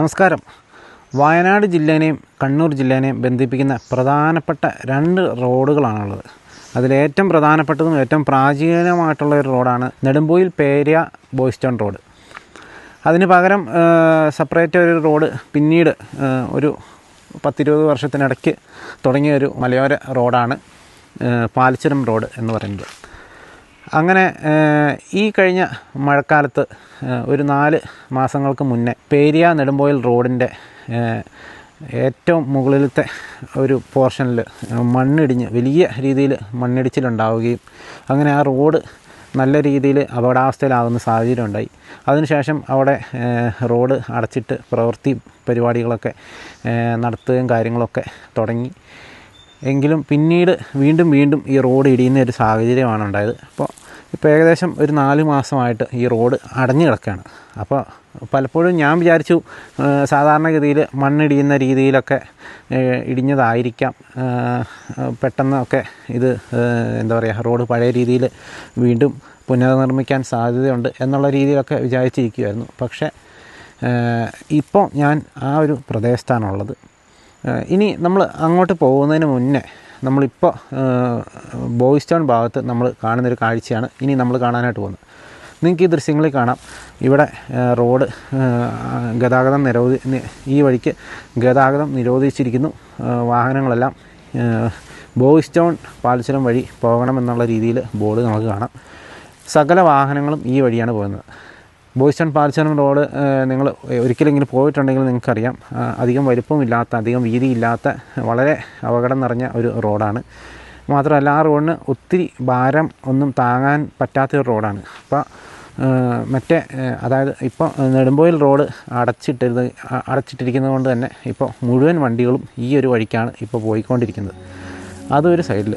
നമസ്കാരം. വയനാട് ജില്ലേനെയും കണ്ണൂർ ജില്ലേനെയും ബന്ധിപ്പിക്കുന്ന പ്രധാനപ്പെട്ട 2 റോഡുകളാണുള്ളത്. അതിലേറ്റവും പ്രധാനപ്പെട്ടതും ഏറ്റവും പ്രാചീനമായിട്ടുള്ള ഒരു റോഡാണ് നെടുമ്പോയിൽ പേരിയ ബോയ്സ് ടൗൺ റോഡ്. അതിന് പകരം സെപ്പറേറ്റ് ഒരു റോഡ് പിന്നീട് ഒരു 10-20 വർഷത്തിനിടയ്ക്ക് തുടങ്ങിയ ഒരു മലയോര റോഡാണ് പാൽച്ചുരം റോഡ് എന്ന് പറയുന്നത്. അങ്ങനെ ഈ കഴിഞ്ഞ മഴക്കാലത്ത് ഒരു 4 മാസങ്ങൾക്ക് മുന്നേ പേരിയ നെടുമ്പോയിൽ റോഡിൻ്റെ ഏറ്റവും മുകളിലത്തെ ഒരു പോർഷനിൽ മണ്ണിടിഞ്ഞ് വലിയ രീതിയിൽ മണ്ണിടിച്ചിലുണ്ടാവുകയും അങ്ങനെ ആ റോഡ് നല്ല രീതിയിൽ അപകടാവസ്ഥയിലാകുന്ന സാഹചര്യം ഉണ്ടായി. അതിനുശേഷം അവിടെ റോഡ് അടച്ചിട്ട് പ്രവൃത്തി പരിപാടികളൊക്കെ നടത്തുകയും കാര്യങ്ങളൊക്കെ തുടങ്ങി. എങ്കിലും പിന്നീട് വീണ്ടും ഈ റോഡ് ഇടിയുന്ന ഒരു സാഹചര്യമാണ് ഉണ്ടായത്. ഇപ്പോൾ ഏകദേശം ഒരു 4 മാസമായിട്ട് ഈ റോഡ് അടഞ്ഞു കിടക്കുകയാണ്. അപ്പോൾ പലപ്പോഴും ഞാൻ വിചാരിച്ചു സാധാരണഗതിയിൽ മണ്ണിടിയുന്ന രീതിയിലൊക്കെ ഇടിഞ്ഞതായിരിക്കാം, പെട്ടെന്നൊക്കെ ഇത് എന്താ പറയുക, റോഡ് പഴയ രീതിയിൽ വീണ്ടും പുനർനിർമ്മിക്കാൻ സാധ്യതയുണ്ട് എന്നുള്ള രീതിയിലൊക്കെ വിചാരിച്ചിരിക്കുമായിരുന്നു. പക്ഷേ ഇപ്പോൾ ഞാൻ ആ ഒരു പ്രദേശത്താണുള്ളത്. ഇനി നമ്മൾ അങ്ങോട്ട് പോകുന്നതിന് മുന്നേ നമ്മളിപ്പോൾ ബോയ്സ് ടൗൺ ഭാഗത്ത് നമ്മൾ കാണുന്നൊരു കാഴ്ചയാണ് ഇനി നമ്മൾ കാണാനായിട്ട് പോകുന്നത്. നിങ്ങൾക്ക് ഈ ദൃശ്യങ്ങളിൽ കാണാം, ഇവിടെ റോഡ് ഗതാഗതം ഈ വഴിക്ക് ഗതാഗതം നിരോധിച്ചിരിക്കുന്നു. വാഹനങ്ങളെല്ലാം ബോയ്സ് ടൗൺ പാൽച്ചുരം വഴി പോകണമെന്നുള്ള രീതിയിൽ ബോർഡ് നമുക്ക് കാണാം. സകല വാഹനങ്ങളും ഈ വഴിയാണ് പോകുന്നത്. ബോയ്സ് ടൗൺ പാൽച്ചുരം റോഡ് നിങ്ങൾ ഒരിക്കലെങ്കിലും പോയിട്ടുണ്ടെങ്കിൽ നിങ്ങൾക്കറിയാം, അധികം വലിപ്പമില്ലാത്ത, അധികം വീതിയില്ലാത്ത, വളരെ അപകടം നിറഞ്ഞ ഒരു റോഡാണ്. മാത്രമല്ല ആ റോഡിന് ഒത്തിരി ഭാരം ഒന്നും താങ്ങാൻ പറ്റാത്തൊരു റോഡാണ്. അപ്പോൾ അതായത് ഇപ്പോൾ നെടുമ്പോയിൽ റോഡ് അടച്ചിട്ടിരിക്കുന്നത് കൊണ്ട് തന്നെ ഇപ്പോൾ മുഴുവൻ വണ്ടികളും ഈ ഒരു വഴിക്കാണ് ഇപ്പോൾ പോയിക്കൊണ്ടിരിക്കുന്നത്. അതൊരു സൈഡിൽ.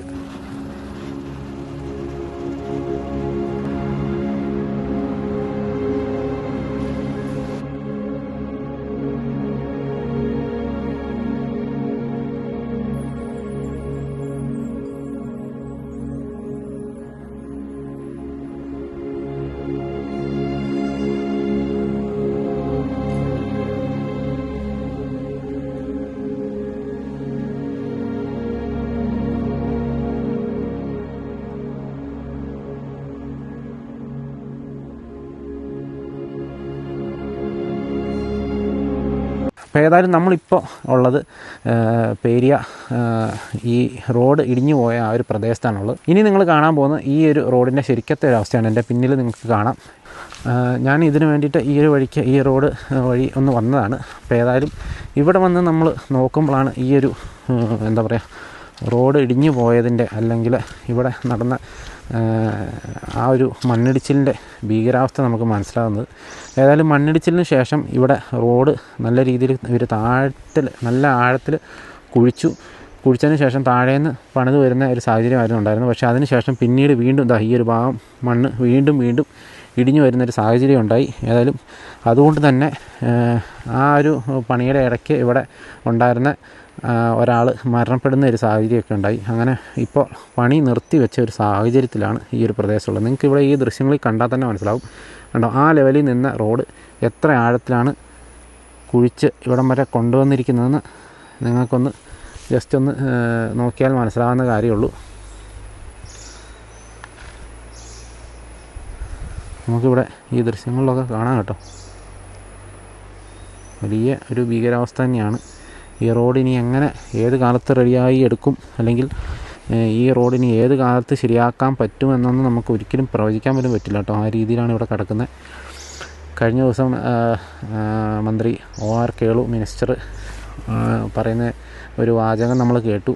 അപ്പോൾ ഏതായാലും നമ്മളിപ്പോൾ ഉള്ളത് പേരിയ ഈ റോഡ് ഇടിഞ്ഞു പോയ ആ ഒരു പ്രദേശത്താണുള്ളത്. ഇനി നിങ്ങൾ കാണാൻ പോകുന്ന ഈ ഒരു റോഡിൻ്റെ ശരിക്കത്തെ ഒരു അവസ്ഥയാണ്. എൻ്റെ പിന്നിൽ നിങ്ങൾക്ക് കാണാം. ഞാൻ ഇതിന് വേണ്ടിയിട്ട് ഈ ഒരു വഴിക്ക് ഈ റോഡ് വഴി ഒന്ന് വന്നതാണ്. അപ്പോൾ ഏതായാലും ഇവിടെ വന്ന് നമ്മൾ നോക്കുമ്പോഴാണ് ഈ ഒരു എന്താ പറയുക, റോഡ് ഇടിഞ്ഞു പോയതിൻ്റെ അല്ലെങ്കിൽ ഇവിടെ നടന്ന ആ ഒരു മണ്ണിടിച്ചിലിൻ്റെ ഭീകരാവസ്ഥ നമുക്ക് മനസ്സിലാകുന്നത്. ഏതായാലും മണ്ണിടിച്ചിലിന് ശേഷം ഇവിടെ റോഡ് നല്ല രീതിയിൽ ഒരു നല്ല ആഴത്തിൽ കുഴിച്ചതിന് ശേഷം താഴേന്ന് പണിത് വരുന്ന ഒരു സാഹചര്യമായിരുന്നു ഉണ്ടായിരുന്നു. പക്ഷേ അതിന് ശേഷം പിന്നീട് വീണ്ടും ഈ ഒരു ഭാഗം മണ്ണ് വീണ്ടും ഇടിഞ്ഞു വരുന്നൊരു സാഹചര്യം ഉണ്ടായി. ഏതായാലും അതുകൊണ്ട് തന്നെ ആ ഒരു പണിയുടെ ഇടയ്ക്ക് ഇവിടെ ഉണ്ടായിരുന്ന ഒരാൾ മരണപ്പെടുന്ന ഒരു സാഹചര്യമൊക്കെ ഉണ്ടായി. അങ്ങനെ ഇപ്പോൾ പണി നിർത്തി വെച്ച ഒരു സാഹചര്യത്തിലാണ് ഈ ഒരു പ്രദേശമുള്ളത്. നിങ്ങൾക്ക് ഇവിടെ ഈ ദൃശ്യങ്ങളിൽ കണ്ടാൽ തന്നെ മനസ്സിലാവും. കണ്ടോ, ആ ലെവലിൽ നിന്ന റോഡ് എത്ര ആഴത്തിലാണ് കുഴിച്ച് ഇവിടം വരെ കൊണ്ടുവന്നിരിക്കുന്നതെന്ന് നിങ്ങൾക്കൊന്ന് ജസ്റ്റ് ഒന്ന് നോക്കിയാൽ മനസ്സിലാവുന്ന കാര്യമുള്ളൂ. നമുക്കിവിടെ ഈ ദൃശ്യങ്ങളിലൊക്കെ കാണാം കേട്ടോ. വലിയ ഒരു ഭീകരാവസ്ഥ തന്നെയാണ്. ഈ റോഡിനി എങ്ങനെ ഏത് കാലത്ത് റെഡിയായി എടുക്കും, അല്ലെങ്കിൽ ഈ റോഡിനി ഏത് കാലത്ത് ശരിയാക്കാൻ പറ്റുമെന്നൊന്നും നമുക്ക് ഒരിക്കലും പ്രവചിക്കാൻ പോലും പറ്റില്ല കേട്ടോ. ആ രീതിയിലാണ് ഇവിടെ കിടക്കുന്നത്. കഴിഞ്ഞ ദിവസം മന്ത്രി OR കേളു മിനിസ്റ്റർ പറയുന്ന ഒരു വാചകം നമ്മൾ കേട്ടു.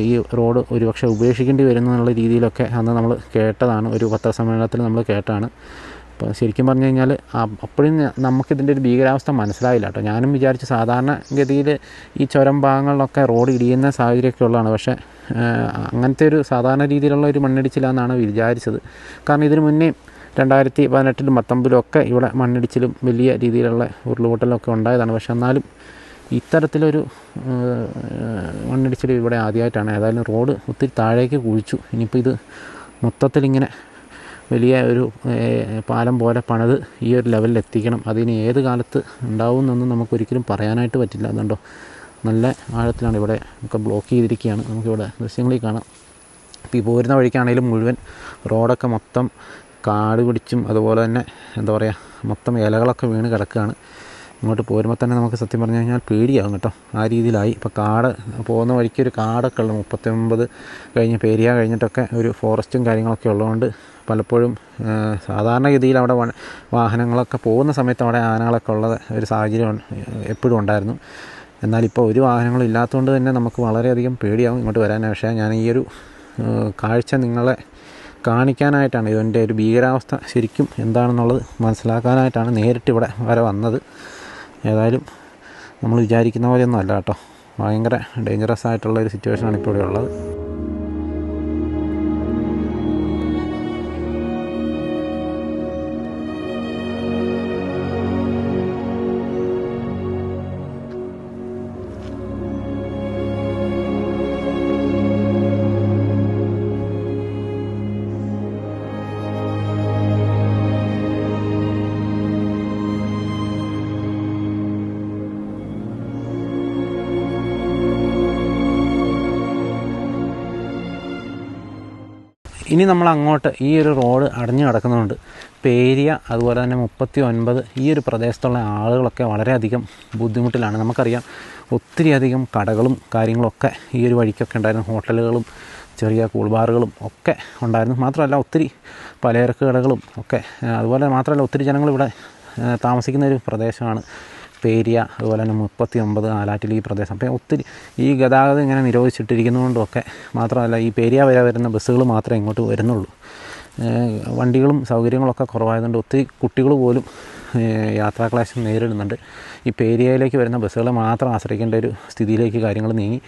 ഈ റോഡ് ഒരുപക്ഷെ ഉപേക്ഷിക്കേണ്ടി വരുന്നു എന്നുള്ള രീതിയിലൊക്കെ അന്ന് നമ്മൾ കേട്ടതാണ്, ഒരു പത്രസമ്മേളനത്തിൽ നമ്മൾ കേട്ടതാണ്. അപ്പോൾ ശരിക്കും പറഞ്ഞു കഴിഞ്ഞാൽ അപ്പോഴും നമുക്കിതിൻ്റെ ഒരു ഭീകരാവസ്ഥ മനസ്സിലായില്ല കേട്ടോ. ഞാനും വിചാരിച്ചു സാധാരണഗതിയിൽ ഈ ചുരം ഭാഗങ്ങളിലൊക്കെ റോഡ് ഇടിയുന്ന സാഹചര്യമൊക്കെ ഉള്ളതാണ്. പക്ഷേ അങ്ങനത്തെ ഒരു സാധാരണ രീതിയിലുള്ള ഒരു മണ്ണിടിച്ചിലാണെന്നാണ് വിചാരിച്ചത്. കാരണം ഇതിന് മുന്നേ 2018-ലും 2019-ലും ഒക്കെ ഇവിടെ മണ്ണിടിച്ചിലും വലിയ രീതിയിലുള്ള ഉരുളുപൊട്ടലൊക്കെ ഉണ്ടായതാണ്. പക്ഷെ എന്നാലും ഇത്തരത്തിലൊരു മണ്ണിടിച്ചിൽ ഇവിടെ ആദ്യമായിട്ടാണ്. ഏതായാലും റോഡ് ഒത്തിരി താഴേക്ക് കുഴിച്ചു. ഇനിയിപ്പോൾ ഇത് മൊത്തത്തിലിങ്ങനെ വലിയ ഒരു പാലം പോലെ പണിത് ഈ ഒരു ലെവലിൽ എത്തിക്കണം. അതിന് ഏത് കാലത്ത് ഉണ്ടാവുമെന്നൊന്നും നമുക്കൊരിക്കലും പറയാനായിട്ട് പറ്റില്ല. അതുകൊണ്ടോ നല്ല ആഴത്തിലാണ് ഇവിടെ ഒക്കെ ബ്ലോക്ക് ചെയ്തിരിക്കുകയാണ്. നമുക്കിവിടെ ദൃശ്യങ്ങളിൽ കാണാം. ഇപ്പോൾ ഈ പോരുന്ന വഴിക്കാണെങ്കിലും മുഴുവൻ റോഡൊക്കെ മൊത്തം കാട് പിടിച്ചും അതുപോലെ തന്നെ എന്താ പറയുക മൊത്തം ഇലകളൊക്കെ വീണ് കിടക്കുകയാണ്. ഇങ്ങോട്ട് പോരുമ്പോൾ തന്നെ നമുക്ക് സത്യം പറഞ്ഞു കഴിഞ്ഞാൽ പേടിയാകും കേട്ടോ. ആ രീതിയിലായി. ഇപ്പോൾ കാട് പോകുന്ന വഴിക്ക് ഒരു കാടൊക്കെ ഉള്ളത് 39 കഴിഞ്ഞ് പേരിയ കഴിഞ്ഞിട്ടൊക്കെ ഒരു ഫോറസ്റ്റും കാര്യങ്ങളൊക്കെ ഉള്ളതുകൊണ്ട് പലപ്പോഴും സാധാരണഗതിയിൽ അവിടെ വാഹനങ്ങളൊക്കെ പോകുന്ന സമയത്ത് അവിടെ ആനകളൊക്കെ ഉള്ള ഒരു സാഹചര്യം എപ്പോഴും ഉണ്ടായിരുന്നു. എന്നാലിപ്പോൾ ഒരു വാഹനങ്ങളും ഇല്ലാത്തതുകൊണ്ട് തന്നെ നമുക്ക് വളരെയധികം പേടിയാകും ഇങ്ങോട്ട് വരാൻ. പക്ഷേ ഞാൻ ഈ ഒരു കാഴ്ച നിങ്ങളെ കാണിക്കാനായിട്ടാണ്, ഇതിൻ്റെ ഒരു ഭീകരാവസ്ഥ ശരിക്കും എന്താണെന്നുള്ളത് മനസ്സിലാക്കാനായിട്ടാണ് നേരിട്ട് ഇവിടെ വരെ വന്നത്. ഏതായാലും നമ്മൾ വിചാരിക്കുന്ന പോലെയൊന്നും അല്ല കേട്ടോ. ഭയങ്കര ഡേഞ്ചറസ് ആയിട്ടുള്ള ഒരു സിറ്റുവേഷനാണ് ഇപ്പോൾ ഇവിടെ ഉള്ളത്. ഇനി നമ്മൾ അങ്ങോട്ട് ഈ ഒരു റോഡ് അടഞ്ഞു കിടക്കുന്നുണ്ട്. പേരിയ അതുപോലെ തന്നെ 39 ഈ ഒരു പ്രദേശത്തുള്ള ആളുകളൊക്കെ വളരെയധികം ബുദ്ധിമുട്ടിലാണ്. നമുക്കറിയാം ഒത്തിരി അധികം കടകളും കാര്യങ്ങളൊക്കെ ഈ ഒരു വഴിക്കൊക്കെ ഉണ്ടായിരുന്നു. ഹോട്ടലുകളും ചെറിയ കൂൾബാറുകളും ഒക്കെ ഉണ്ടായിരുന്നു. മാത്രമല്ല ഒത്തിരി പലചരക്ക് കടകളും ഒക്കെ. അതുപോലെ മാത്രമല്ല ഒത്തിരി ജനങ്ങൾ ഇവിടെ താമസിക്കുന്ന ഒരു പ്രദേശമാണ് പേരിയ. അതുപോലെ തന്നെ 39 ആലാറ്റിൽ ഈ പ്രദേശം. അപ്പോൾ ഒത്തിരി ഈ ഗതാഗതം ഇങ്ങനെ നിരോധിച്ചിട്ടിരിക്കുന്നതുകൊണ്ടൊക്കെ മാത്രമല്ല ഈ പേരിയ വരെ വരുന്ന ബസ്സുകൾ മാത്രമേ ഇങ്ങോട്ട് വരുന്നുള്ളൂ. വണ്ടികളും സൗകര്യങ്ങളൊക്കെ കുറവായതുകൊണ്ട് ഒത്തിരി കുട്ടികൾ പോലും യാത്രാക്ലേശം നേരിടുന്നുണ്ട്. ഈ പേരിയയിലേക്ക് വരുന്ന ബസ്സുകളെ മാത്രം ആശ്രയിക്കേണ്ട ഒരു സ്ഥിതിയിലേക്ക് കാര്യങ്ങൾ നീങ്ങി.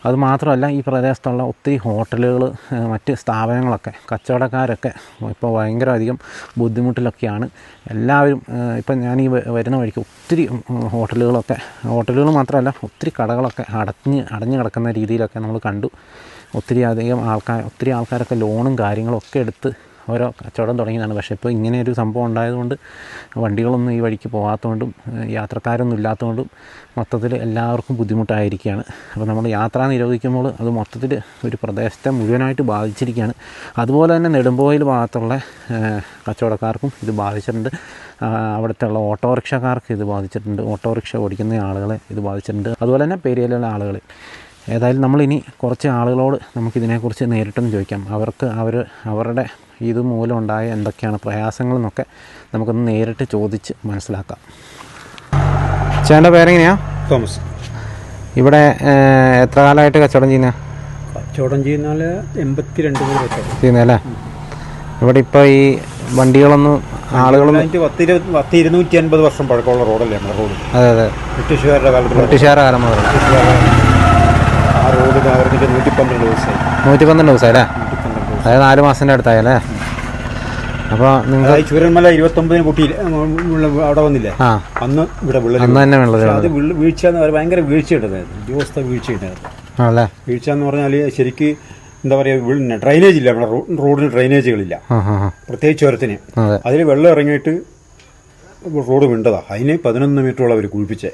അതുമാത്രമല്ല ഈ പ്രദേശത്തുള്ള ഒത്തിരി ഹോട്ടലുകൾ മറ്റ് സ്ഥാപനങ്ങളൊക്കെ കച്ചവടക്കാരൊക്കെ ഇപ്പോൾ ഭയങ്കര അധികം ബുദ്ധിമുട്ടിലൊക്കെയാണ് എല്ലാവരും. ഇപ്പം ഞാൻ ഈ വരുന്ന വഴിക്ക് ഒത്തിരി ഹോട്ടലുകൾ മാത്രമല്ല ഒത്തിരി കടകളൊക്കെ അടഞ്ഞു കിടക്കുന്ന രീതിയിലൊക്കെ നമ്മൾ കണ്ടു. ഒത്തിരി ആൾക്കാരൊക്കെ ലോണും കാര്യങ്ങളും ഒക്കെ എടുത്ത് ഓരോ കച്ചവടം തുടങ്ങിയതാണ്. പക്ഷേ ഇപ്പോൾ ഇങ്ങനെ ഒരു സംഭവം ഉണ്ടായതുകൊണ്ട് വണ്ടികളൊന്നും ഈ വഴിക്ക് പോകാത്തതുകൊണ്ടും യാത്രക്കാരൊന്നും ഇല്ലാത്തതുകൊണ്ടും മൊത്തത്തിൽ എല്ലാവർക്കും ബുദ്ധിമുട്ടായിരിക്കുകയാണ്. അപ്പോൾ നമ്മൾ യാത്ര നിരോധിക്കുമ്പോൾ അത് മൊത്തത്തിൽ ഒരു പ്രദേശത്തെ മുഴുവനായിട്ട് ബാധിച്ചിരിക്കുകയാണ്. അതുപോലെ തന്നെ നെടുമ്പോയിൽ ഭാഗത്തുള്ള കച്ചവടക്കാർക്കും ഇത് ബാധിച്ചിട്ടുണ്ട്. അവിടുത്തെ ഉള്ള ഓട്ടോറിക്ഷക്കാർക്ക് ഇത് ബാധിച്ചിട്ടുണ്ട്. ഓട്ടോറിക്ഷ ഓടിക്കുന്ന ആളുകളെ ഇത് ബാധിച്ചിട്ടുണ്ട്. അതുപോലെ തന്നെ പേരിയയിലുള്ള ആളുകൾ. ഏതായാലും നമ്മളിനി കുറച്ച് ആളുകളോട് നമുക്കിതിനെക്കുറിച്ച് നേരിട്ടൊന്ന് ചോദിക്കാം. അവരുടെ ഇത് മൂലമുണ്ടായ എന്തൊക്കെയാണ് പ്രയാസങ്ങളെന്നൊക്കെ നമുക്കൊന്ന് നേരിട്ട് ചോദിച്ച് മനസ്സിലാക്കാം. ചേട്ടൻ്റെ പേരെങ്ങനെയാണ്? തോമസ്. ഇവിടെ എത്ര കാലമായിട്ട് കച്ചവടം ചെയ്യുന്ന? കച്ചവടം ചെയ്യുന്നാൽ 82 ചെയ്യുന്നതല്ലേ? ഇവിടെ ഇപ്പോൾ ഈ വണ്ടികളൊന്നും ആളുകളൊന്നും 250 വർഷം പഴക്കമുള്ള റോഡല്ലേ നമ്മുടെ റോഡ്. അതെ അതെ, ബ്രിട്ടീഷുകാരുടെ കാലം മുതൽ ആ റോഡ് അവർക്ക് 112 ദിവസമായി. 112 ദിവസമായി അല്ലേ? അതായത് 4 മാസത്തിൻ്റെ അടുത്തായല്ലേ? അപ്പോൾ നിങ്ങൾ ചൂരന്മല 29 കുട്ടി അവിടെ വന്നില്ലേ? അന്ന് ഇവിടെ അന്ന് തന്നെ വെള്ളം. അത് വീഴ്ച എന്ന് പറയുന്നത് ഭയങ്കര വീഴ്ചയുണ്ടായിരുന്നു. ദിവസത്തെ വീഴ്ചയുണ്ടായിരുന്നു. വീഴ്ച എന്ന് പറഞ്ഞാൽ ശരിക്ക് എന്താ പറയുക, ഡ്രൈനേജ് ഇല്ല. നമ്മുടെ റോഡിന് ഡ്രൈനേജുകളില്ല, പ്രത്യേകിച്ച് ചുരത്തിന്. അതിൽ വെള്ളം ഇറങ്ങിയിട്ട് റോഡ് വീണ്ടതാ. അതിന് 11 മീറ്ററോളം അവർ കുഴിപ്പിച്ചേ.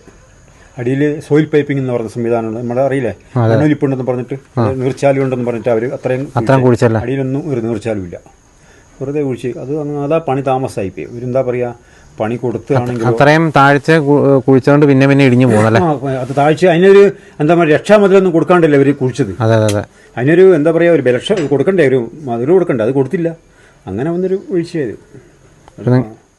അടിയിൽ സോയിൽ പൈപ്പിംഗ് എന്ന് പറഞ്ഞ സംവിധാനമുണ്ട്. നമ്മുടെ അറിയില്ലേ, മണ്ണൊലിപ്പുണ്ടെന്ന് പറഞ്ഞിട്ട് നീർച്ചാലും ഉണ്ടെന്ന് പറഞ്ഞിട്ട് അവർ അത്രയും കുഴിച്ചല്ല. അടിയിലൊന്നും ഒരു നീർച്ചാലും ഇല്ല, വെറുതെ കുഴിച്ച്. അതാ പണി താമസമായിപ്പോയി. ഇവരെന്താ പറയാ, പണി കൊടുത്താണെങ്കിൽ അത്രയും താഴ്ച കുഴിച്ചുകൊണ്ട് പിന്നെ ഇടിഞ്ഞു പോകുന്നല്ലേ. അത് താഴ്ച അതിനൊരു എന്താ പറയുക, രക്ഷാമതിലൊന്നും കൊടുക്കാണ്ടല്ലേ അവർ കുഴിച്ചത്. അതിനൊരു എന്താ പറയുക, ഒരു ബലക്ഷ കൊടുക്കണ്ടേ, ഒരു മതിൽ കൊടുക്കണ്ടേ, അത് കൊടുത്തില്ല. അങ്ങനെ വന്നൊരു വീഴ്ചയത്.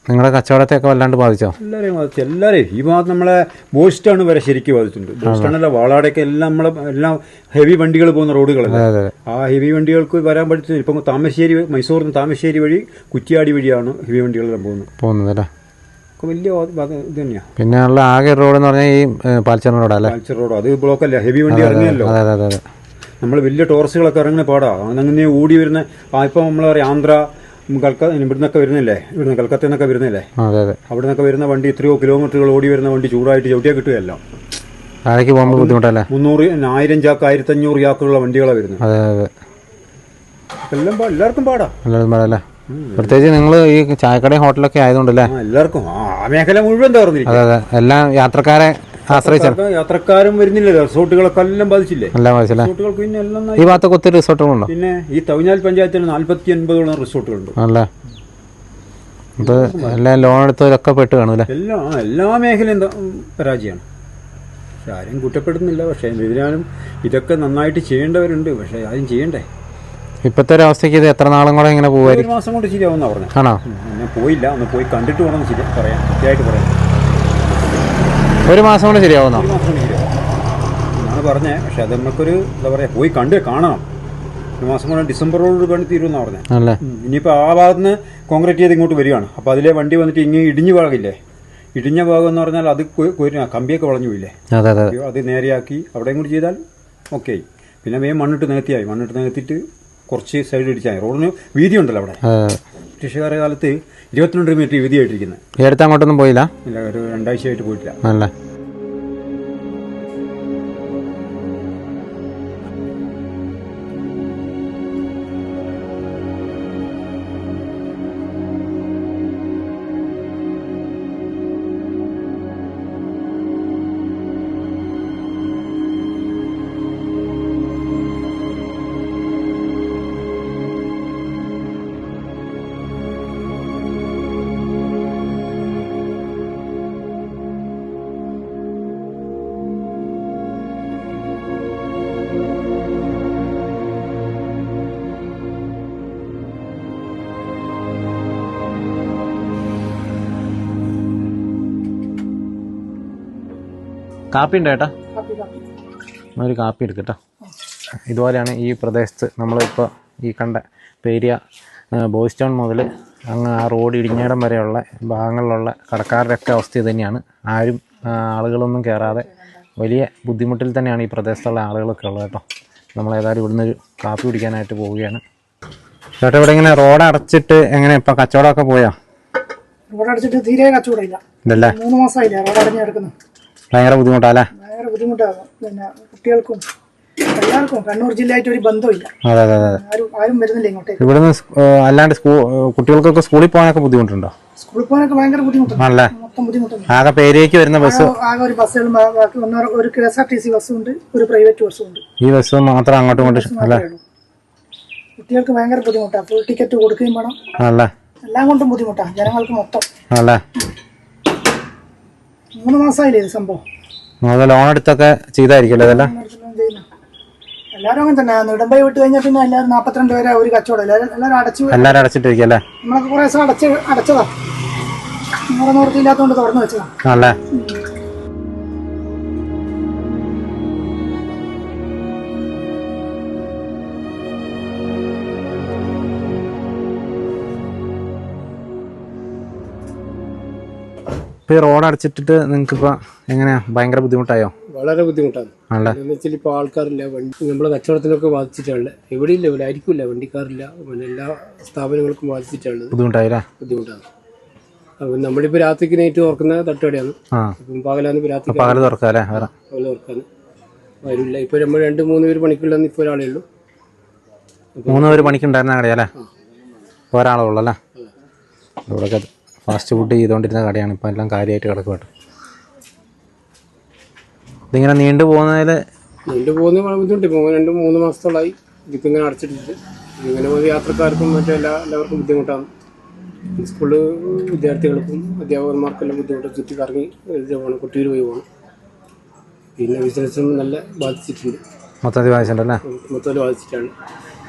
നിങ്ങളുടെ കച്ചവടത്തെയൊക്കെ വല്ലാണ്ട് ബാധിച്ചോ? എല്ലാവരെയും ബാധിച്ചു. എല്ലാവരെയും. ഈ ഭാഗത്ത് നമ്മളെ ബോസ്റ്റൺ വരെ ശരിക്കും ബാധിച്ചിട്ടുണ്ട്. ബോസ്റ്റണല്ല, വാളാടൊക്കെ എല്ലാം എല്ലാം ഹെവി വണ്ടികൾ പോകുന്ന റോഡുകളല്ലേ. ആ ഹെവി വണ്ടികൾക്ക് വരാൻ പഠിച്ചത് ഇപ്പം താമരശ്ശേരി, മൈസൂറിൽ നിന്ന് താമരശ്ശേരി വഴി കുറ്റിയാടി വഴിയാണ് ഹെവി വണ്ടികളെല്ലാം പോകുന്നത്. വലിയ ഇത് തന്നെയാണ്. പിന്നെ ഉള്ള ആകെ റോഡ് എന്ന് പറഞ്ഞാൽ ഈ പാൽച്ചർ റോഡല്ലേ? പാൽച്ചർ റോഡ് അത് ബ്ലോക്കല്ല, ഹെവി വണ്ടി ഇറങ്ങിയല്ലോ. നമ്മൾ വലിയ ടോറസുകളൊക്കെ ഇറങ്ങുന്ന പാടാ. അങ്ങനെ ഓടി വരുന്ന ഇപ്പം നമ്മൾ പറയാം ആന്ധ്ര ഇവിടുന്നൊക്കെ വരുന്നില്ലേ, ഇവിടുന്ന് കൽക്കത്തയിൽ നിന്നൊക്കെ വരുന്നില്ലേ, അവിടെ നിന്നൊക്കെ വരുന്ന വണ്ടി എത്രയോ കിലോമീറ്ററുകൾ ഓടി വരുന്ന വണ്ടി ചൂടായിട്ട് ചവിട്ടിയാൽ കിട്ടുകയല്ലോ. താഴേക്ക് പോകുമ്പോൾ ബുദ്ധിമുട്ടല്ലേ? 300, 1000 ചാക്ക്, 1500 ചാക്കുള്ള വണ്ടികളാണ് വരുന്നത്. എല്ലാം എല്ലാവർക്കും പാടാ. പ്രത്യേകിച്ച് നിങ്ങൾ ഈ ചായക്കടയും ഹോട്ടലൊക്കെ ആയതുകൊണ്ടല്ലേ എല്ലാവർക്കും ആ മേഖല മുഴുവൻ തുറന്നിരിക്കും. അതെ എല്ലാം യാത്രക്കാരെ ആശ്രയിച്ചാണ്. യാത്രക്കാരും വരുന്നില്ലല്ലോ, റിസോർട്ടുകളൊക്കെ എല്ലാം ബാധിച്ചില്ലേ. എല്ലാം ബാധിച്ചല്ലേ. റിസോർട്ടുകൾക്ക് പിന്നെ എല്ലാം ഈ ഭാഗത്തൊക്കെ ഒത്തിരി റിസോർട്ടുകളുണ്ടോ? പിന്നെ ഈ തവിഞ്ഞാൽ പഞ്ചായത്തിൽ 40-50 റിസോർട്ടുകളുണ്ട്. അല്ലേ. അത് എല്ലാം ലോൺ എടുത്തവരൊക്കെ പെട്ട് കാണൂല്ലേ. എല്ലാ മേഖലയും പരാജയമാണ്. പക്ഷെ ആരും കുറ്റപ്പെടുന്നില്ല. പക്ഷേ ഇതിനാലും ഇതൊക്കെ നന്നായിട്ട് ചെയ്യേണ്ടവരുണ്ട്. പക്ഷെ ആരും ചെയ്യണ്ടേ. ഇപ്പോഴത്തെ ഒരു അവസ്ഥയ്ക്ക് ഇത് എത്ര നാളും കൂടെ ഇങ്ങനെ പോകുമായിരിക്കും? 1 മാസം കൊണ്ട് ശരിയാവുന്ന പറഞ്ഞു. ആണോ? ഞാൻ പോയില്ല, ഒന്ന് പോയി കണ്ടിട്ട് വേണം പറയാം, കൃത്യമായിട്ട് പറയാം. 1 മാസം കൊണ്ട് ശരിയാവുന്നോ? 1 മാസം കൊണ്ട് ശരിയാവും എന്നാണ് പറഞ്ഞത്. പക്ഷെ അത് നമുക്കൊരു എന്താ പറയുക, പോയി കാണണം. 1 മാസം കൊണ്ട് ഡിസംബറോട് പണി തീരുമെന്നാണ് പറഞ്ഞത്. അല്ലേ. ഇനിയിപ്പോൾ ആ ഭാഗത്ത് നിന്ന് കോൺക്രീറ്റ് ചെയ്ത് ഇങ്ങോട്ട് വരികയാണ്. അപ്പോൾ അതിലെ വണ്ടി വന്നിട്ട് ഇടിഞ്ഞ ഭാഗമില്ലേ, ഇടിഞ്ഞ ഭാഗം എന്ന് പറഞ്ഞാൽ അത് കമ്പിയൊക്കെ വളഞ്ഞു പോയില്ലേ, അത് നേരെയാക്കി അവിടെയും കൂടി ചെയ്താൽ ഓക്കെ. പിന്നെ വേഗം മണ്ണിട്ട് നികത്തിയിട്ട് കുറച്ച് സൈഡ് ഇടിച്ചാൽ റോഡിന് വീതി ഉണ്ടല്ലോ അവിടെ. ബ്രിട്ടീഷുകാരുടെ കാലത്ത് 22 മീറ്റർ വീതിയായിട്ടിരിക്കുന്നത്. എടുത്ത് അങ്ങോട്ടൊന്നും പോയില്ല. ഇല്ല, ഒരു 2 ആഴ്ചയായിട്ട് പോയിട്ടില്ല. അല്ല. കാപ്പി ഉണ്ട് ചേട്ടാ, ഒരു കാപ്പി എടുക്കട്ടോ. ഇതുപോലെയാണ് ഈ പ്രദേശത്ത് നമ്മളിപ്പോൾ ഈ കണ്ട പേരിയ ബോയ്സ് ടൗൺ മുതൽ അങ്ങ് ആ റോഡ് ഇടിഞ്ഞിടം വരെയുള്ള ഭാഗങ്ങളിലുള്ള കടക്കാരുടെയൊക്കെ അവസ്ഥ ഇത് തന്നെയാണ്. ആരും ആളുകളൊന്നും കയറാതെ വലിയ ബുദ്ധിമുട്ടിൽ തന്നെയാണ് ഈ പ്രദേശത്തുള്ള ആളുകളൊക്കെ ഉള്ളത് കേട്ടോ. നമ്മളേതായാലും ഇവിടുന്ന് ഒരു കാപ്പി കുടിക്കാനായിട്ട് പോവുകയാണ്. ചേട്ടാ, ഇവിടെ ഇങ്ങനെ റോഡ് അടച്ചിട്ട് എങ്ങനെ ഇപ്പം കച്ചവടമൊക്കെ പോയോ? റോഡ് അടച്ചിട്ട് തീരെ കച്ചവടമില്ല. ഇതല്ലേ 3 മാസമായില്ല റോഡ് അടഞ്ഞു കിടക്കുന്നു. ഭയങ്കര ബുദ്ധിമുട്ടല്ലേ. ഭയങ്കര ബുദ്ധിമുട്ടാകും. പിന്നെ കുട്ടികൾക്കും എല്ലാവർക്കും കണ്ണൂർ ജില്ലയായിട്ട് ഒരു ബന്ധമില്ല. അതെ അതെ അതെ. ആരും വരുന്നില്ല ഇങ്ങോട്ടേക്ക്. ഇവിടുന്ന് അല്ലാണ്ട് കുട്ടികൾക്കൊക്കെ സ്കൂളിൽ പോകാനൊക്കെ ബുദ്ധിമുട്ടുണ്ടോ? സ്കൂളിൽ പോകാനൊക്കെ ഭയങ്കര ബുദ്ധിമുട്ടാണ്. മൊത്തം ബുദ്ധിമുട്ടുണ്ട്. ആകെ പേരേക്ക് വരുന്ന ബസ് ആകെ ഒരു ബസ്സുകളും ബാക്കി ഒരു KSRTC ബസ്സും ഉണ്ട്, ഒരു പ്രൈവറ്റ് ബസ്സും ഉണ്ട്. ഈ ബസ് മാത്രം അങ്ങോട്ടും ഇങ്ങോട്ടും അല്ലേ. കുട്ടികൾക്ക് ഭയങ്കര ബുദ്ധിമുട്ടാണ്. ഫുൾ ടിക്കറ്റ് കൊടുക്കുകയും വേണം. അല്ലേ. എല്ലാം കൊണ്ടും ബുദ്ധിമുട്ടാണ് ജനങ്ങൾക്ക് മൊത്തം. അല്ലേ. 3 മാസമായില്ലേ ഇത് സംഭവം. ലോൺ എടുത്തൊക്കെ ചെയ്തായിരിക്കുമല്ലോ ഇതെല്ലാം. എല്ലാരും അങ്ങനെ തന്നെ. നെടുമ്പൈ വിട്ട് കഴിഞ്ഞാൽ പിന്നെ എല്ലാവരും 42 വരെ ഒരു കച്ചവടം എല്ലാവരും അടച്ചിട്ടിരിക്കും അല്ലേ. നമ്മളൊക്കെ കുറെ ദിവസം അടച്ചതാ. നിവൃത്തിയില്ലാത്തോണ്ട് തുറന്നു വെച്ചതാ. അല്ലേ. ഇപ്പൊ ഈ റോഡ് അടച്ചിട്ടിട്ട് നിങ്ങൾക്ക് ഇപ്പൊ എങ്ങനെയാ, ഭയങ്കര ബുദ്ധിമുട്ടായോ? വളരെ ബുദ്ധിമുട്ടാണ്. ഇപ്പൊ ആൾക്കാരില്ല, വണ്ടി നമ്മളെ കച്ചവടത്തിനൊക്കെ ബാധിച്ചിട്ടുള്ളത്. എവിടെയില്ല, ഇവിടെ ആയിരിക്കില്ല, വണ്ടിക്കാരില്ല, പിന്നെ എല്ലാ സ്ഥാപനങ്ങൾക്കും ബാധിച്ചിട്ടുള്ളത്. ബുദ്ധിമുട്ടാണ്. അപ്പൊ നമ്മളിപ്പോ രാത്രിക്ക് നൈറ്റ് തുറക്കുന്ന തട്ടുകടയാണ്. പകലാന്ന് രാത്രി പകല് തുറക്കാന് വരില്ല. ഇപ്പൊ നമ്മൾ 2-3 പേര് പണിക്കുള്ളതെന്ന് ഇപ്പൊ ഒരാളേ ഉള്ളൂ. 3 പേര് പണിക്കുണ്ടായിരുന്ന കടയല്ലേ, ഒരാളേ ഉള്ളൂ അല്ലേ. ഇവിടെ ഫാസ്റ്റ് ഫുഡ് ചെയ്തുകൊണ്ടിരുന്ന കടയാണ്, ഇപ്പം എല്ലാം കാര്യമായിട്ട് കിടക്കും കേട്ടോ. ഇതിങ്ങനെ നീണ്ടു പോകുന്ന ബുദ്ധിമുട്ട്. ഇപ്പോൾ 2-3 മാസത്തോളമായി ഇതിപ്പോൾ ഇങ്ങനെ അടച്ചിട്ടിട്ട്. ഇങ്ങനെ യാത്രക്കാർക്കും എല്ലാവർക്കും ബുദ്ധിമുട്ടാണ്. സ്കൂള് വിദ്യാർത്ഥികൾക്കും അധ്യാപകന്മാർക്കെല്ലാം ബുദ്ധിമുട്ട്. ചുറ്റി കറങ്ങി പോകണം, കുട്ടികൾ പോയി പോകണം. പിന്നെ ബിസിനസ്സും നല്ല ബാധിച്ചിട്ടുണ്ട്. മൊത്തത്തിൽ ബാധിച്ചിട്ടാണ്.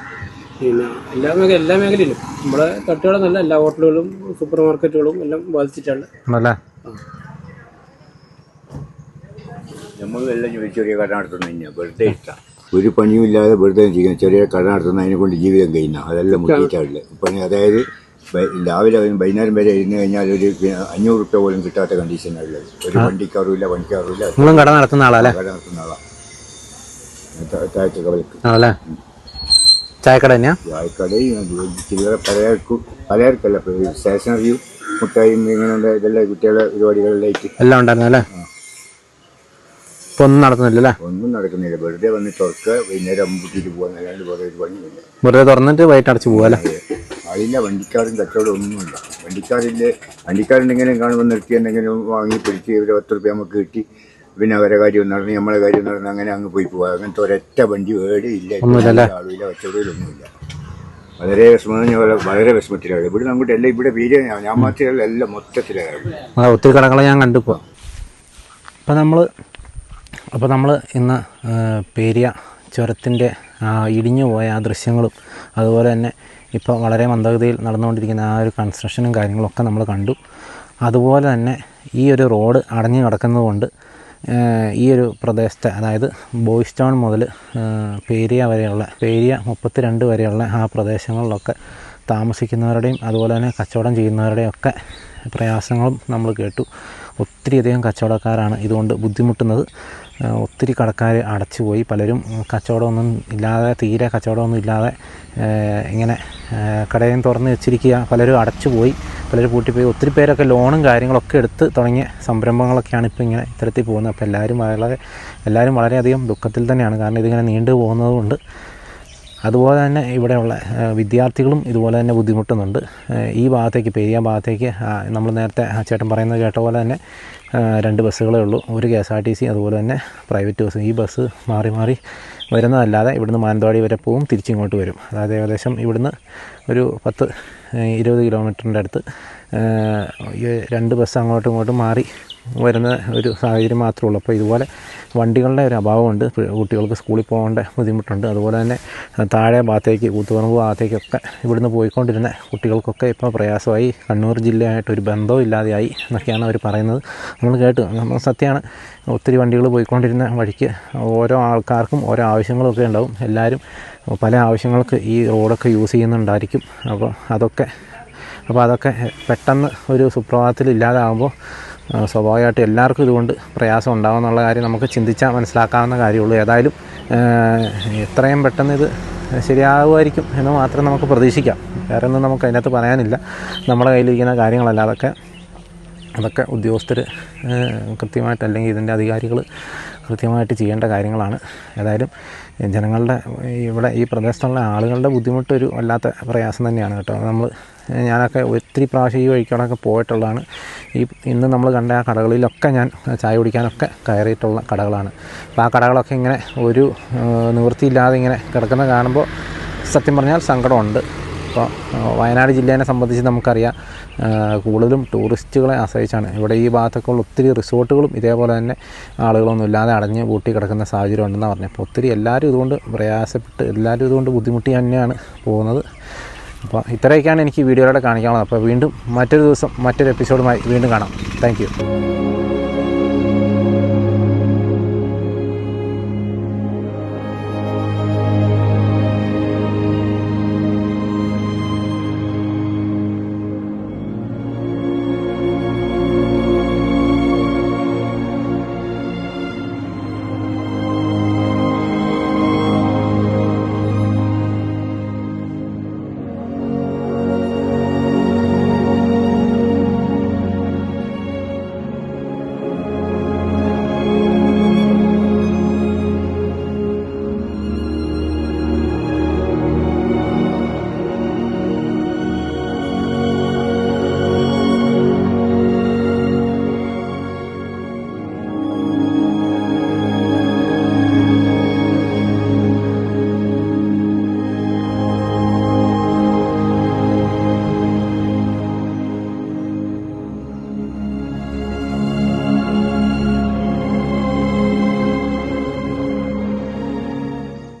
പിന്നെ എല്ലാ മേഖലയിലും നമ്മളെ തട്ടുകളെന്നല്ല, എല്ലാ ഹോട്ടലുകളും സൂപ്പർ മാർക്കറ്റുകളും എല്ലാം ബാധിച്ചിട്ടാണ്. നമ്മൾ എല്ലാം ചെറിയ കട നടത്തുന്ന വെറുതെ ഇഷ്ടം. ഒരു പണിയുമില്ലാതെ വെറുതെ ചെയ്യുന്ന ചെറിയ കട നടത്തുന്ന അതിനെ കൊണ്ട് ജീവിതം കഴിയുന്ന അതെല്ലാം മുട്ടിയിട്ടാണ് പണി. അതായത് രാവിലെ വൈകുന്നേരം വരെ ഇരുന്ന് കഴിഞ്ഞാൽ ഒരു 500 രൂപ പോലും കിട്ടാത്ത കണ്ടീഷനുള്ളത്. ഒരു വണ്ടിക്കാറുമില്ല, പണിക്കാറുമില്ല. കട നടത്തുന്ന ആളാണ്. താഴത്തെ കവലക്ക് ചായക്കട ചായക്കടയും ചില്ലറ പലചരക്കല്ല, സ്റ്റേഷനറിയും മുട്ടായും ഇങ്ങനെയുള്ള ഇതെല്ലാം കുട്ടികളുടെ പരിപാടികളിലേക്ക് എല്ലാം ഉണ്ടായിരുന്നു അല്ലേ. ഒന്നും നടക്കുന്നില്ല. ഒന്നും നടക്കുന്നില്ല. വെറുതെ വന്ന് തുറക്കുക, വൈകുന്നേരം അമ്പൂട്ടിട്ട് പോകാൻ അല്ലാണ്ട് വേറെ ഒരു പണിയില്ല. വെറുതെ തുറന്നിട്ട് വൈകിട്ട് അടച്ചു പോകാം അല്ലേ. ആളില്ല, വണ്ടിക്കാരും കച്ചവടം ഒന്നുമില്ല. വണ്ടിക്കാരുണ്ടെങ്കിലും കാണുമ്പോൾ നിർത്തി എന്തെങ്കിലും വാങ്ങി പിടിച്ച് ഒരു 10 റുപ്യ നമുക്ക് കിട്ടി, പിന്നെ അവരെ കാര്യം നടന്ന് നമ്മളെ കാര്യം നടന്ന് അങ്ങനെ അങ്ങ് പോയി പോകാം. അങ്ങനത്തെ ഒരൊറ്റ വണ്ടി ഇല്ല, ആളുമില്ല, കച്ചവടമില്ല. വളരെ വളരെ വിഷമത്തിലാണ്. ഇവിടെ അങ്ങോട്ട് എല്ലാം ഇവിടെ വീര് ഞാൻ മാത്രമല്ല, എല്ലാം മൊത്തത്തിലാണ്. ഒത്തിരി കടകളെ ഞാൻ കണ്ടുപോകാം. അപ്പോൾ നമ്മൾ ഇന്ന് പെരിയ ചുരത്തിൻ്റെ ഇടിഞ്ഞു പോയ ആ ദൃശ്യങ്ങളും അതുപോലെ തന്നെ ഇപ്പോൾ വളരെ മന്ദഗതിയിൽ നടന്നുകൊണ്ടിരിക്കുന്ന ആ ഒരു കൺസ്ട്രക്ഷനും കാര്യങ്ങളൊക്കെ നമ്മൾ കണ്ടു. അതുപോലെ തന്നെ ഈ ഒരു റോഡ് അടഞ്ഞു കിടക്കുന്നത് കൊണ്ട് ഈ ഒരു പ്രദേശത്തെ, അതായത് ബോയ്സ് ടൗൺ മുതൽ പെരിയ 32 വരെയുള്ള ആ പ്രദേശങ്ങളിലൊക്കെ താമസിക്കുന്നവരുടെയും അതുപോലെ തന്നെ കച്ചവടം ചെയ്യുന്നവരുടെയും ഒക്കെ പ്രയാസങ്ങളും നമ്മൾ കേട്ടു. ഒത്തിരിയധികം കച്ചവടക്കാരാണ് ഇതുകൊണ്ട് ബുദ്ധിമുട്ടുന്നത്. ഒത്തിരി കടക്കാർ അടച്ചുപോയി. പലരും കച്ചവടമൊന്നും ഇല്ലാതെ, തീരെ കച്ചവടമൊന്നും ഇല്ലാതെ ഇങ്ങനെ കടയും തുറന്ന് വെച്ചിരിക്കുക. പലരും അടച്ചുപോയി, പലരും പൂട്ടിപ്പോയി. ഒത്തിരി പേരൊക്കെ ലോണും കാര്യങ്ങളൊക്കെ എടുത്ത് തുടങ്ങിയ സംരംഭങ്ങളൊക്കെയാണ് ഇപ്പോൾ ഇങ്ങനെ ഇത്തരത്തിൽ പോകുന്നത്. അപ്പോൾ എല്ലാവരും വളരെയധികം ദുഃഖത്തിൽ തന്നെയാണ്. കാരണം ഇതിങ്ങനെ നീണ്ടു പോകുന്നത് കൊണ്ട്. അതുപോലെ തന്നെ ഇവിടെയുള്ള വിദ്യാർത്ഥികളും ഇതുപോലെ തന്നെ ബുദ്ധിമുട്ടുന്നുണ്ട്. ഈ ഭാഗത്തേക്ക്, പെരിയ ഭാഗത്തേക്ക് നമ്മൾ നേരത്തെ ആ ചേട്ടൻ പറയുന്നത് കേട്ട പോലെ തന്നെ 2 ബസ്സുകളേ ഉള്ളൂ. ഒരു KSRTC, അതുപോലെ തന്നെ പ്രൈവറ്റ് ബസ്. ഈ ബസ് മാറി മാറി വരുന്നതല്ലാതെ ഇവിടുന്ന് മാനന്തവാടി വരെ പോവും, തിരിച്ചിങ്ങോട്ട് വരും. അതായത് ഏകദേശം ഇവിടുന്ന് ഒരു 10-20 കിലോമീറ്ററിൻ്റെ അടുത്ത് 2 ബസ് അങ്ങോട്ടും ഇങ്ങോട്ടും മാറി വരുന്ന ഒരു സാഹചര്യം മാത്രമേ ഉള്ളൂ. അപ്പോൾ ഇതുപോലെ വണ്ടികളുടെ ഒരു അഭാവമുണ്ട്. കുട്ടികൾക്ക് സ്കൂളിൽ പോകേണ്ട ബുദ്ധിമുട്ടുണ്ട്. അതുപോലെ തന്നെ താഴെ ഭാഗത്തേക്ക്, കൂത്തുപറമ്പ് ഭാഗത്തേക്കൊക്കെ ഇവിടുന്ന് പോയിക്കൊണ്ടിരുന്ന കുട്ടികൾക്കൊക്കെ ഇപ്പോൾ പ്രയാസമായി. കണ്ണൂർ ജില്ലയായിട്ടൊരു ബന്ധവും ഇല്ലാതെയായി എന്നൊക്കെയാണ് അവർ പറയുന്നത്. നമ്മൾ കേട്ടു. സത്യമാണ്. ഒത്തിരി വണ്ടികൾ പോയിക്കൊണ്ടിരുന്ന വഴിക്ക് ഓരോ ആൾക്കാർക്കും ഓരോ ആവശ്യങ്ങളൊക്കെ ഉണ്ടാവും. എല്ലാവരും പല ആവശ്യങ്ങൾക്ക് ഈ റോഡൊക്കെ യൂസ് ചെയ്യുന്നുണ്ടായിരിക്കും. അപ്പോൾ അതൊക്കെ പെട്ടെന്ന് ഒരു സുപ്രഭാതത്തിൽ ഇല്ലാതാകുമ്പോൾ സ്വാഭാവികമായിട്ട് എല്ലാവർക്കും ഇതുകൊണ്ട് പ്രയാസം ഉണ്ടാകും എന്നുള്ള കാര്യം നമുക്ക് ചിന്തിച്ചാൽ മനസ്സിലാക്കാവുന്ന കാര്യമുള്ളൂ. ഏതായാലും എത്രയും പെട്ടെന്ന് ഇത് ശരിയാകുമായിരിക്കും എന്ന് മാത്രം നമുക്ക് പ്രതീക്ഷിക്കാം. വേറെ ഒന്നും നമുക്ക് അതിനകത്ത് പറയാനില്ല. നമ്മുടെ കയ്യിലിരിക്കുന്ന കാര്യങ്ങളല്ല, അതൊക്കെ ഉദ്യോഗസ്ഥർ കൃത്യമായിട്ട്, അല്ലെങ്കിൽ ഇതിൻ്റെ അധികാരികൾ കൃത്യമായിട്ട് ചെയ്യേണ്ട കാര്യങ്ങളാണ്. ഏതായാലും ജനങ്ങളുടെ, ഇവിടെ ഈ പ്രദേശത്തുള്ള ആളുകളുടെ ബുദ്ധിമുട്ടൊരു വല്ലാത്ത പ്രയാസം തന്നെയാണ് കേട്ടോ. ഞാനൊക്കെ ഒത്തിരി പ്രാവശ്യം ഈ വഴിക്കോടൊക്കെ പോയിട്ടുള്ളതാണ്. ഇന്ന് നമ്മൾ കണ്ട ആ കടകളിലൊക്കെ ഞാൻ ചായ കുടിക്കാനൊക്കെ കയറിയിട്ടുള്ള കടകളാണ്. അപ്പോൾ ആ കടകളൊക്കെ ഇങ്ങനെ ഒരു നിവൃത്തിയില്ലാതെ ഇങ്ങനെ കിടക്കുന്ന കാണുമ്പോൾ സത്യം പറഞ്ഞാൽ സങ്കടമുണ്ട്. അപ്പോൾ വയനാട് ജില്ലേനെ സംബന്ധിച്ച് നമുക്കറിയാം, കൂടുതലും ടൂറിസ്റ്റുകളെ ആശ്രയിച്ചാണ്. ഇവിടെ ഈ ഭാഗത്തൊക്കെ ഉള്ള ഒത്തിരി റിസോർട്ടുകളും ഇതേപോലെ തന്നെ ആളുകളൊന്നും ഇല്ലാതെ അടഞ്ഞ് പൂട്ടി കിടക്കുന്ന സാഹചര്യം ഉണ്ടെന്നാണ് പറഞ്ഞത്. അപ്പോൾ ഒത്തിരി എല്ലാവരും ഇതുകൊണ്ട് പ്രയാസപ്പെട്ട്, എല്ലാവരും ഇതുകൊണ്ട് ബുദ്ധിമുട്ടി തന്നെയാണ് പോകുന്നത്. അപ്പോൾ ഇത്രയൊക്കെയാണ് എനിക്ക് വീഡിയോയിലൂടെ കാണിക്കാനുള്ളത്. അപ്പോൾ വീണ്ടും മറ്റൊരു ദിവസം മറ്റൊരു എപ്പിസോഡുമായി വീണ്ടും കാണാം. Thank you.